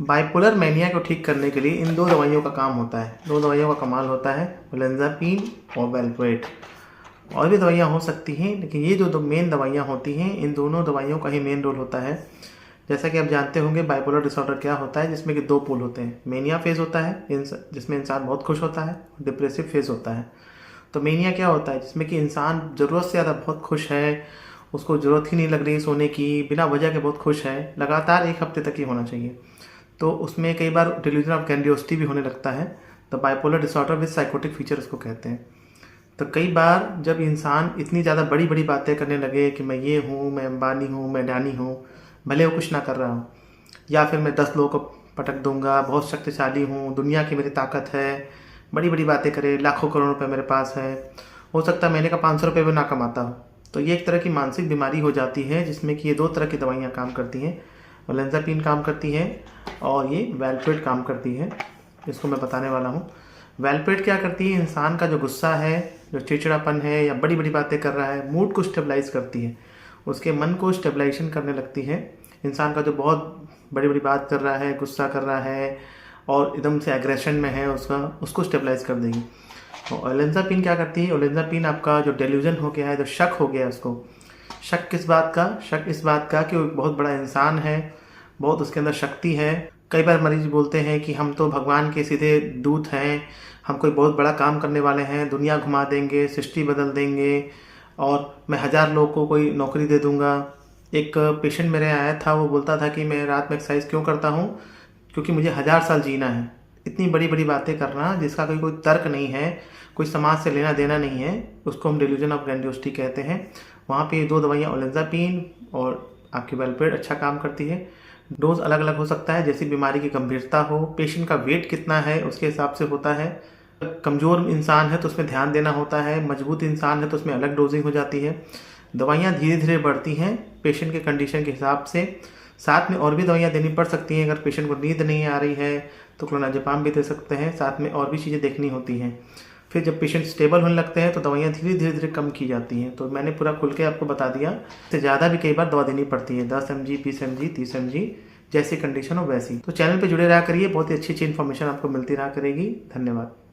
Bipolar mania को ठीक करने के लिए इन दो दवाइयों का काम होता है, दो दवाइयों का कमाल होता है, ओलेंजापिन और वेलप्रोएट। और भी दवाइयाँ हो सकती हैं, लेकिन ये जो दो मेन दवाइयाँ होती हैं, इन दोनों दवाइयों का ही मेन रोल होता है। जैसा कि आप जानते होंगे बाइपोलर डिसऑर्डर क्या होता है, जिसमें कि दो पोल होते हैं। मेनिया फेज़ होता है जिसमें इंसान बहुत खुश होता है, और डिप्रेसिव फेज़ होता है। तो मेनिया क्या होता है, जिसमें कि इंसान ज़रूरत से ज़्यादा बहुत खुश है, उसको ज़रूरत ही नहीं लग रही सोने की, बिना वजह के बहुत खुश है, लगातार 1 हफ्ते तक ही होना चाहिए। तो उसमें कई बार डिल्यूजन ऑफ ग्रैंडियोसिटी भी होने लगता है। तो bipolar disorder with psychotic feature उसको कहते हैं। तो कई बार जब इंसान इतनी ज़्यादा बड़ी बड़ी बातें करने लगे कि मैं ये हूँ, मैं अंबानी हूँ, मैं अडानी हूँ, भले वो कुछ ना कर रहा हूँ, या फिर मैं 10 लोगों को पटक दूंगा, बहुत शक्तिशाली हूँ, दुनिया की मेरी ताकत है, बड़ी बड़ी बातें करे, लाखों करोड़ रुपए मेरे पास है, हो सकता है महीने का 500 रुपये भी ना कमाता हो। तो ये एक तरह की मानसिक बीमारी हो जाती है, जिसमें कि ये दो तरह की दवाइयाँ काम करती हैं। ओलेंजापिन काम करती है और ये वेलप्रोएट काम करती है, जिसको मैं बताने वाला हूँ। वेलप्रोएट क्या करती है, इंसान का जो गुस्सा है, जो चिड़चिड़ापन है, या बड़ी बड़ी बातें कर रहा है, मूड को स्टेबलाइज करती है, उसके मन को स्टेबलाइजेशन करने लगती है। इंसान का जो बहुत बड़ी बड़ी बात कर रहा है, गुस्सा कर रहा है और एकदम से एग्रेशन में है, उसको स्टेबलाइज कर देगी। और ओलेंजापिन क्या करती है, ओलेंजापिन आपका जो डेल्यूजन हो गया है, जो शक हो गया है, उसको शक किस बात का, शक इस बात का कि वो एक बहुत बड़ा इंसान है, बहुत उसके अंदर शक्ति है। कई बार मरीज बोलते हैं कि हम तो भगवान के सीधे दूत हैं, हम कोई बहुत बड़ा काम करने वाले हैं, दुनिया घुमा देंगे, सृष्टि बदल देंगे, और मैं 1000 लोगों को कोई नौकरी दे दूंगा। एक पेशेंट मेरे आया था, वो बोलता था कि मैं रात में एक्सरसाइज क्यों करता हूँ, क्योंकि मुझे 1000 साल जीना है। इतनी बड़ी बड़ी बातें करना जिसका कोई तर्क नहीं है, कोई समाज से लेना देना नहीं है, उसको हम डिल्यूजन ऑफ ग्रैंडियोसिटी कहते हैं। वहाँ पे दो दवाइयाँ ओलेंजापिन और आपकी वेलप्रोएट अच्छा काम करती है। डोज अलग अलग हो सकता है, जैसी बीमारी की गंभीरता हो, पेशेंट का वेट कितना है उसके हिसाब से होता है। कमज़ोर इंसान है तो उसमें ध्यान देना होता है, मजबूत इंसान है तो उसमें अलग डोजिंग हो जाती है। दवाइयाँ धीरे धीरे बढ़ती हैं पेशेंट के कंडीशन के हिसाब से। साथ में और भी दवाइयाँ देनी पड़ सकती हैं, अगर पेशेंट को नींद नहीं आ रही है तो क्लोनाज़ेपाम भी दे सकते हैं। साथ में और भी चीज़ें देखनी होती हैं। फिर जब पेशेंट स्टेबल होने लगते हैं तो दवाइयाँ धीरे धीरे धीरे कम की जाती हैं। तो मैंने पूरा खुल के आपको बता दिया। इससे ज़्यादा भी कई बार दवा देनी पड़ती है, 10 mg, 20 mg, 30 mg, जैसी कंडीशन हो वैसी। तो चैनल पे जुड़े रहा करिए, बहुत ही अच्छी अच्छी इन्फॉर्मेशन आपको मिलती रहा करेगी। धन्यवाद।